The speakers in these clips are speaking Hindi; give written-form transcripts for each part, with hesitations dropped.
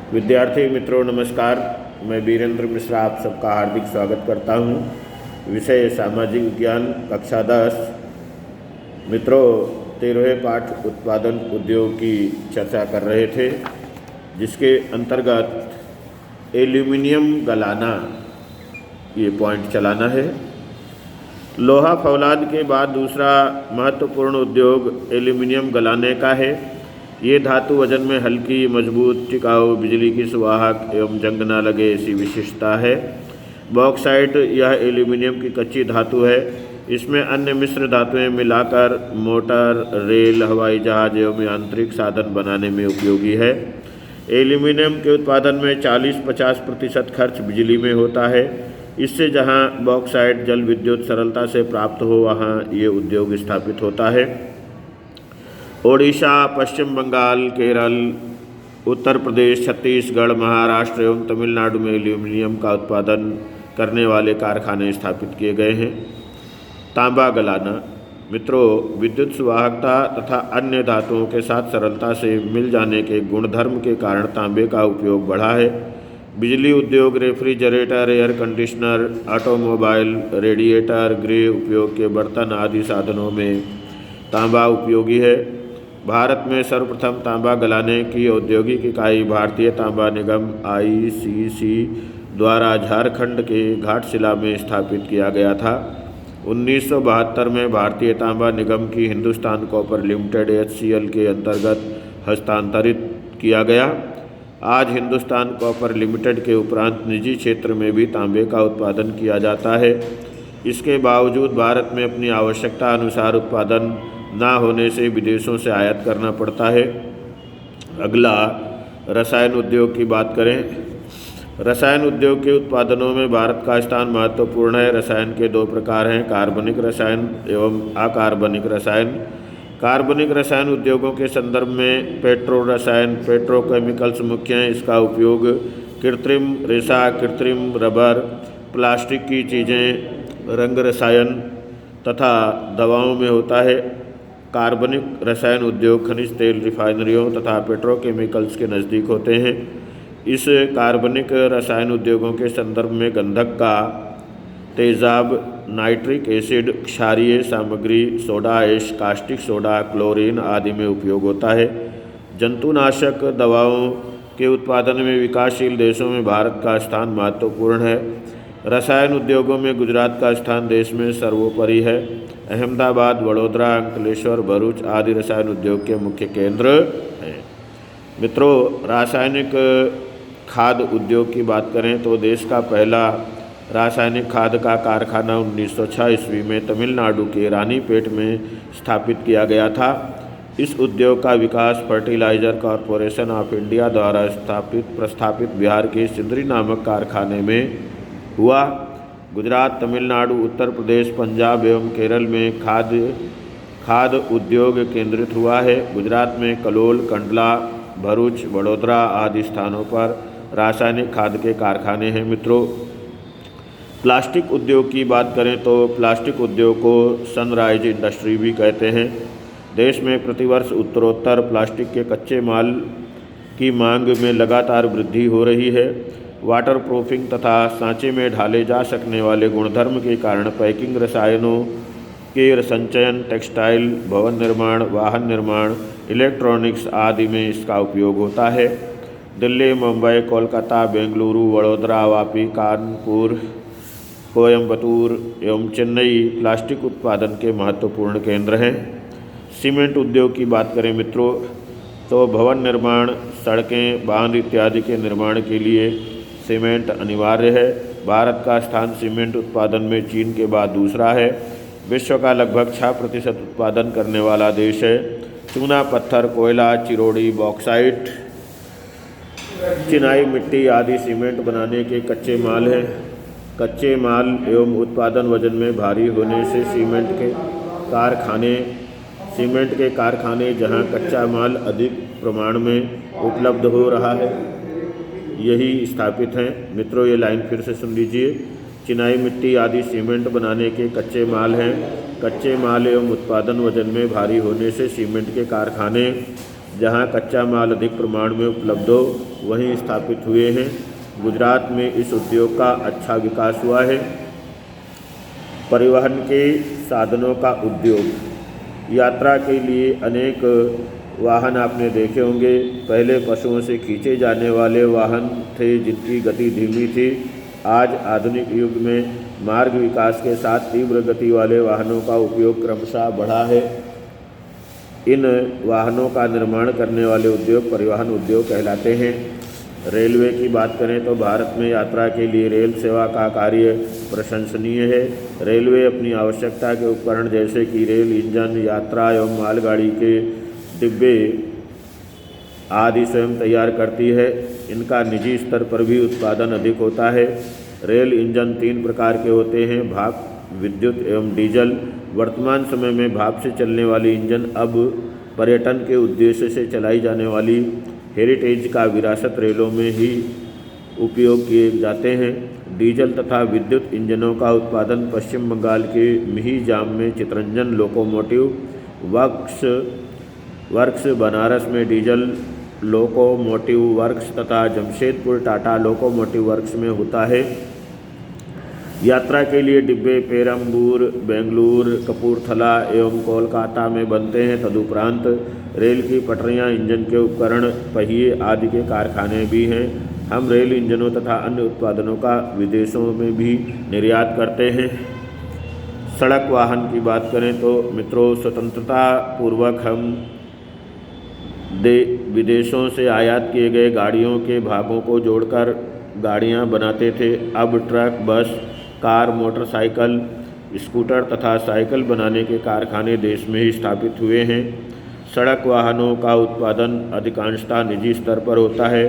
विद्यार्थी मित्रों नमस्कार। मैं वीरेंद्र मिश्रा आप सबका हार्दिक स्वागत करता हूं। विषय सामाजिक विज्ञान कक्षा 10। मित्रों 13वें पाठ उत्पादन उद्योग की चर्चा कर रहे थे, जिसके अंतर्गत एल्यूमिनियम गलाना ये पॉइंट चलाना है। लोहा फौलाद के बाद दूसरा महत्वपूर्ण उद्योग एल्यूमिनियम गलाने का है। ये धातु वजन में हल्की, मजबूत, टिकाऊ, बिजली की सुवाहक एवं जंग न लगे ऐसी विशेषता है। बॉक्साइट यह एल्यूमिनियम की कच्ची धातु है। इसमें अन्य मिश्र धातुएं मिलाकर मोटर, रेल, हवाई जहाज एवं यांत्रिक साधन बनाने में उपयोगी है। एल्यूमिनियम के उत्पादन में 40-50% खर्च बिजली में होता है। इससे जहां बॉक्साइट जल विद्युत सरलता से प्राप्त हो वहां ये उद्योग स्थापित होता है। ओडिशा, पश्चिम बंगाल, केरल, उत्तर प्रदेश, छत्तीसगढ़, महाराष्ट्र एवं तमिलनाडु में एल्यूमिनियम का उत्पादन करने वाले कारखाने स्थापित किए गए हैं। तांबा गलाना। मित्रों विद्युत सुवाहकता तथा अन्य धातुओं के साथ सरलता से मिल जाने के गुणधर्म के कारण तांबे का उपयोग बढ़ा है। बिजली उद्योग, refrigerator, air conditioner, automobile, radiator, गृह उपयोग के बर्तन आदि साधनों में तांबा उपयोगी है। भारत में सर्वप्रथम तांबा गलाने की औद्योगिक इकाई भारतीय तांबा निगम (ICC) द्वारा झारखंड के घाटशिला में स्थापित किया गया था। 1972 में भारतीय तांबा निगम की हिंदुस्तान कॉपर लिमिटेड HCL के अंतर्गत हस्तांतरित किया गया। आज हिंदुस्तान कॉपर लिमिटेड के उपरांत निजी क्षेत्र में भी तांबे का उत्पादन किया जाता है। इसके बावजूद भारत में अपनी आवश्यकता अनुसार उत्पादन ना होने से विदेशों से आयात करना पड़ता है। अगला रसायन उद्योग की बात करें। रसायन उद्योग के उत्पादनों में भारत का स्थान महत्वपूर्ण है। रसायन के दो प्रकार हैं, कार्बनिक रसायन एवं अकार्बनिक रसायन। कार्बनिक रसायन उद्योगों के संदर्भ में पेट्रो रसायन, पेट्रोकेमिकल्स मुख्य हैं। इसका उपयोग कृत्रिम रेशा, कृत्रिम रबर, प्लास्टिक की चीज़ें, रंग रसायन तथा दवाओं में होता है। कार्बनिक रसायन उद्योग खनिज तेल रिफाइनरियों तथा पेट्रोकेमिकल्स के नज़दीक होते हैं। इस कार्बनिक रसायन उद्योगों के संदर्भ में गंधक का तेजाब, नाइट्रिक एसिड, क्षारीय सामग्री, soda ash, caustic soda, chlorine आदि में उपयोग होता है। जंतुनाशक दवाओं के उत्पादन में विकासशील देशों में भारत का स्थान महत्वपूर्ण है। रसायन उद्योगों में गुजरात का स्थान देश में सर्वोपरि है। अहमदाबाद, वडोदरा, अंकलेश्वर, भरूच आदि रसायन उद्योग के मुख्य केंद्र हैं। मित्रों रासायनिक खाद उद्योग की बात करें तो देश का पहला रासायनिक खाद का कारखाना 1906 ईस्वी में तमिलनाडु के रानीपेट में स्थापित किया गया था। इस उद्योग का विकास फर्टिलाइजर कॉरपोरेशन ऑफ इंडिया द्वारा प्रस्थापित बिहार के सिंदरी नामक कारखाने में हुआ। गुजरात, तमिलनाडु, उत्तर प्रदेश, पंजाब एवं केरल में खाद उद्योग केंद्रित हुआ है। गुजरात में कलोल, कंडला, भरूच, वडोदरा आदि स्थानों पर रासायनिक खाद के कारखाने हैं। मित्रों प्लास्टिक उद्योग की बात करें तो प्लास्टिक उद्योग को सनराइज इंडस्ट्री भी कहते हैं। देश में प्रतिवर्ष उत्तरोत्तर प्लास्टिक के कच्चे माल की मांग में लगातार वृद्धि हो रही है। वाटर प्रूफिंग तथा सांचे में ढाले जा सकने वाले गुणधर्म के कारण पैकिंग रसायनों के संचयन, टेक्सटाइल, भवन निर्माण, वाहन निर्माण, इलेक्ट्रॉनिक्स आदि में इसका उपयोग होता है। दिल्ली, मुंबई, कोलकाता, बेंगलुरु, वडोदरा, वापी, कानपुर, कोयम्बटूर एवं चेन्नई प्लास्टिक उत्पादन के महत्वपूर्ण केंद्र हैं। सीमेंट उद्योग की बात करें मित्रों तो भवन निर्माण, सड़कें, बांध इत्यादि के निर्माण के लिए सीमेंट अनिवार्य है। भारत का स्थान सीमेंट उत्पादन में चीन के बाद दूसरा है। विश्व का लगभग 6% उत्पादन करने वाला देश है। चूना पत्थर, कोयला, चिरोड़ी, बॉक्साइट, चिनाई मिट्टी आदि सीमेंट बनाने के कच्चे माल हैं। कच्चे माल एवं उत्पादन वजन में भारी होने से सीमेंट के कारखाने जहां कच्चा माल अधिक प्रमाण में उपलब्ध हो रहा है यही स्थापित हैं। मित्रों ये लाइन फिर से सुन लीजिए। चिनाई मिट्टी आदि सीमेंट बनाने के कच्चे माल हैं। कच्चे माल एवं उत्पादन वजन में भारी होने से सीमेंट के कारखाने जहां कच्चा माल अधिक प्रमाण में उपलब्ध हो वहीं स्थापित हुए हैं। गुजरात में इस उद्योग का अच्छा विकास हुआ है। परिवहन के साधनों का उद्योग। यात्रा के लिए अनेक वाहन आपने देखे होंगे। पहले पशुओं से खींचे जाने वाले वाहन थे जिनकी गति धीमी थी। आज आधुनिक युग में मार्ग विकास के साथ तीव्र गति वाले वाहनों का उपयोग क्रमशः बढ़ा है। इन वाहनों का निर्माण करने वाले उद्योग परिवहन उद्योग कहलाते हैं। रेलवे की बात करें तो भारत में यात्रा के लिए रेल सेवा का कार्य प्रशंसनीय है। रेलवे अपनी आवश्यकता के उपकरण जैसे कि रेल इंजन, यात्रा एवं मालगाड़ी के डिब्बे आदि स्वयं तैयार करती है। इनका निजी स्तर पर भी उत्पादन अधिक होता है। रेल इंजन 3 प्रकार के होते हैं, भाप, विद्युत एवं डीजल। वर्तमान समय में भाप से चलने वाली इंजन अब पर्यटन के उद्देश्य से चलाई जाने वाली हेरिटेज का विरासत रेलों में ही उपयोग किए जाते हैं। डीजल तथा विद्युत इंजनों का उत्पादन पश्चिम बंगाल के मिहिजाम में चितरंजन लोकोमोटिव वर्क्स, बनारस में डीजल लोकोमोटिव वर्क्स तथा जमशेदपुर टाटा लोकोमोटिव वर्क्स में होता है। यात्रा के लिए डिब्बे पेरम्बूर, बेंगलुरु, कपूरथला एवं कोलकाता में बनते हैं। तदुपरांत रेल की पटरियां, इंजन के उपकरण, पहिए आदि के कारखाने भी हैं। हम रेल इंजनों तथा अन्य उत्पादनों का विदेशों में भी निर्यात करते हैं। सड़क वाहन की बात करें तो मित्रों, स्वतंत्रता पूर्वक हम विदेशों से आयात किए गए गाड़ियों के भागों को जोड़कर गाड़ियां बनाते थे। अब ट्रक, बस, कार, मोटरसाइकिल, स्कूटर तथा साइकिल बनाने के कारखाने देश में ही स्थापित हुए हैं। सड़क वाहनों का उत्पादन अधिकांशतः निजी स्तर पर होता है।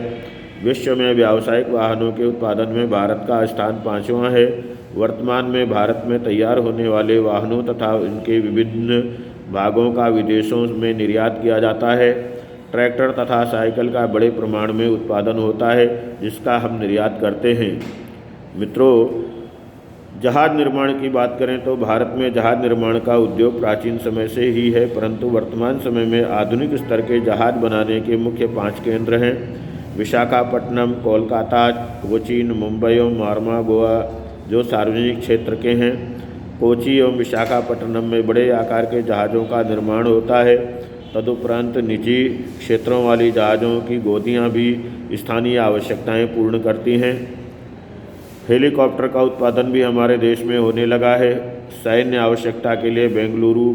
विश्व में व्यावसायिक वाहनों के उत्पादन में भारत का स्थान 5वां है। वर्तमान में भारत में तैयार होने वाले वाहनों तथा इनके विभिन्न भागों का विदेशों में निर्यात किया जाता है। ट्रैक्टर तथा साइकिल का बड़े प्रमाण में उत्पादन होता है जिसका हम निर्यात करते हैं। मित्रों, जहाज निर्माण की बात करें तो भारत में जहाज निर्माण का उद्योग प्राचीन समय से ही है, परंतु वर्तमान समय में आधुनिक स्तर के जहाज बनाने के मुख्य 5 केंद्र हैं। विशाखापट्टनम, कोलकाता, कोचीन, मुंबई एवं मारमा, गोवा जो सार्वजनिक क्षेत्र के हैं। कोची एवं विशाखापट्टनम में बड़े आकार के जहाज़ों का निर्माण होता है। तदुपरांत निजी क्षेत्रों वाली जहाज़ों की गोदियां भी स्थानीय आवश्यकताएं पूर्ण करती हैं। हेलीकॉप्टर का उत्पादन भी हमारे देश में होने लगा है। सैन्य आवश्यकता के लिए बेंगलुरु,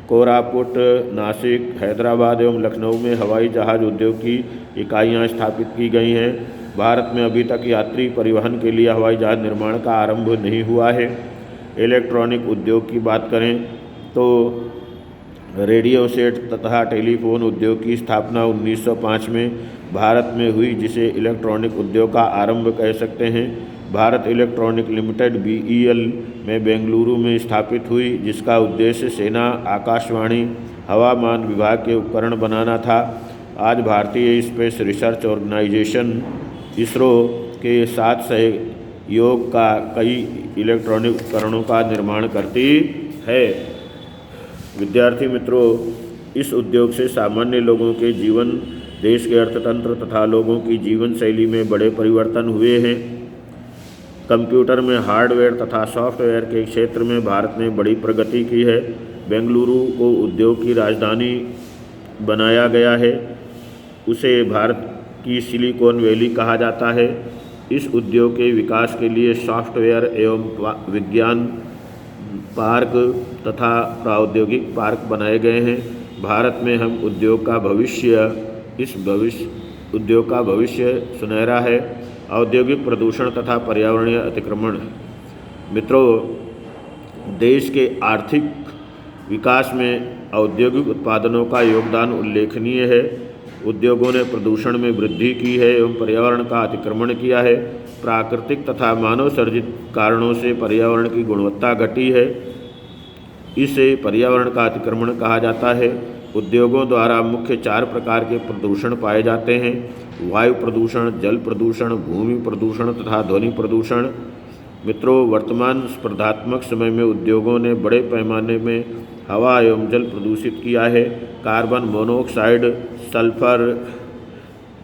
कोरापुट, नासिक, हैदराबाद एवं लखनऊ में हवाई जहाज़ उद्योग की इकाइयां स्थापित की गई हैं। भारत में अभी तक यात्री परिवहन के लिए हवाई जहाज़ निर्माण का आरंभ नहीं हुआ है। इलेक्ट्रॉनिक उद्योग की बात करें तो रेडियो सेट तथा टेलीफोन उद्योग की स्थापना 1905 में भारत में हुई, जिसे इलेक्ट्रॉनिक उद्योग का आरंभ कह सकते हैं। भारत इलेक्ट्रॉनिक लिमिटेड BEL में बेंगलुरु में स्थापित हुई, जिसका उद्देश्य सेना, आकाशवाणी, हवामान विभाग के उपकरण बनाना था। आज भारतीय स्पेस रिसर्च ऑर्गेनाइजेशन इसरो के साथ सहयोग का कई इलेक्ट्रॉनिक उपकरणों का निर्माण करती है। विद्यार्थी मित्रों, इस उद्योग से सामान्य लोगों के जीवन, देश के अर्थतंत्र तथा लोगों की जीवन शैली में बड़े परिवर्तन हुए हैं। कंप्यूटर में हार्डवेयर तथा सॉफ्टवेयर के क्षेत्र में भारत ने बड़ी प्रगति की है। बेंगलुरु को उद्योग की राजधानी बनाया गया है। उसे भारत की सिलिकॉन वैली कहा जाता है। इस उद्योग के विकास के लिए सॉफ्टवेयर एवं विज्ञान पार्क तथा प्रौद्योगिक पार्क बनाए गए हैं। भारत में हम उद्योग का भविष्य सुनहरा है। औद्योगिक प्रदूषण तथा पर्यावरणीय अतिक्रमण। मित्रों, देश के आर्थिक विकास में औद्योगिक उत्पादनों का योगदान उल्लेखनीय है। उद्योगों ने प्रदूषण में वृद्धि की है एवं पर्यावरण का अतिक्रमण किया है। प्राकृतिक तथा मानव सर्जित कारणों से पर्यावरण की गुणवत्ता घटी है। इसे पर्यावरण का अतिक्रमण कहा जाता है। उद्योगों द्वारा मुख्य 4 प्रकार के प्रदूषण पाए जाते हैं: वायु प्रदूषण, जल प्रदूषण, भूमि प्रदूषण तथा ध्वनि प्रदूषण। मित्रों, वर्तमान स्पर्धात्मक समय में उद्योगों ने बड़े पैमाने में हवा एवं जल प्रदूषित किया है। कार्बन मोनोऑक्साइड, सल्फर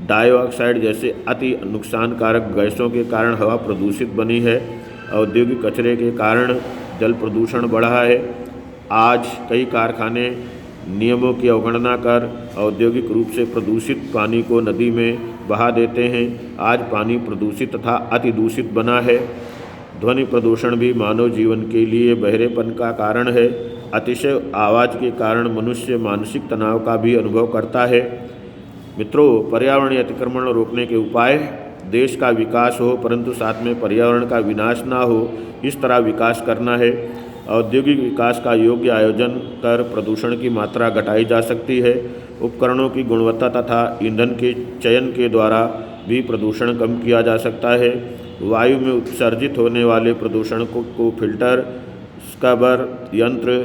डाइऑक्साइड जैसे अति नुकसानकारक गैसों के कारण हवा प्रदूषित बनी है। औद्योगिक कचरे के कारण जल प्रदूषण बढ़ा है। आज कई कारखाने नियमों की अवगणना कर औद्योगिक रूप से प्रदूषित पानी को नदी में बहा देते हैं। आज पानी प्रदूषित तथा अति दूषित बना है। ध्वनि प्रदूषण भी मानव जीवन के लिए बहरेपन का कारण है। अतिशय आवाज़ के कारण मनुष्य मानसिक तनाव का भी अनुभव करता है। मित्रों, पर्यावरणीय अतिक्रमण रोकने के उपाय: देश का विकास हो परंतु साथ में पर्यावरण का विनाश ना हो, इस तरह विकास करना है। औद्योगिक विकास का योग्य आयोजन कर प्रदूषण की मात्रा घटाई जा सकती है। उपकरणों की गुणवत्ता तथा ईंधन के चयन के द्वारा भी प्रदूषण कम किया जा सकता है। वायु में उत्सर्जित होने वाले प्रदूषण को फिल्टर, स्क्रबर यंत्र,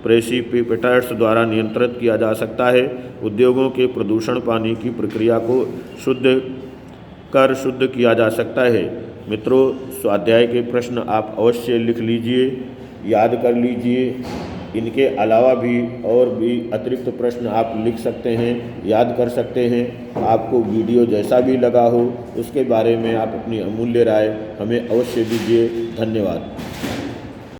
प्रेसिपिटेटर्स द्वारा नियंत्रित किया जा सकता है। उद्योगों के प्रदूषण पानी की प्रक्रिया को शुद्ध किया जा सकता है। मित्रों, स्वाध्याय के प्रश्न आप अवश्य लिख लीजिए, याद कर लीजिए। इनके अलावा भी और भी अतिरिक्त प्रश्न आप लिख सकते हैं, याद कर सकते हैं। आपको वीडियो जैसा भी लगा हो उसके बारे में आप अपनी अमूल्य राय हमें अवश्य दीजिए। धन्यवाद।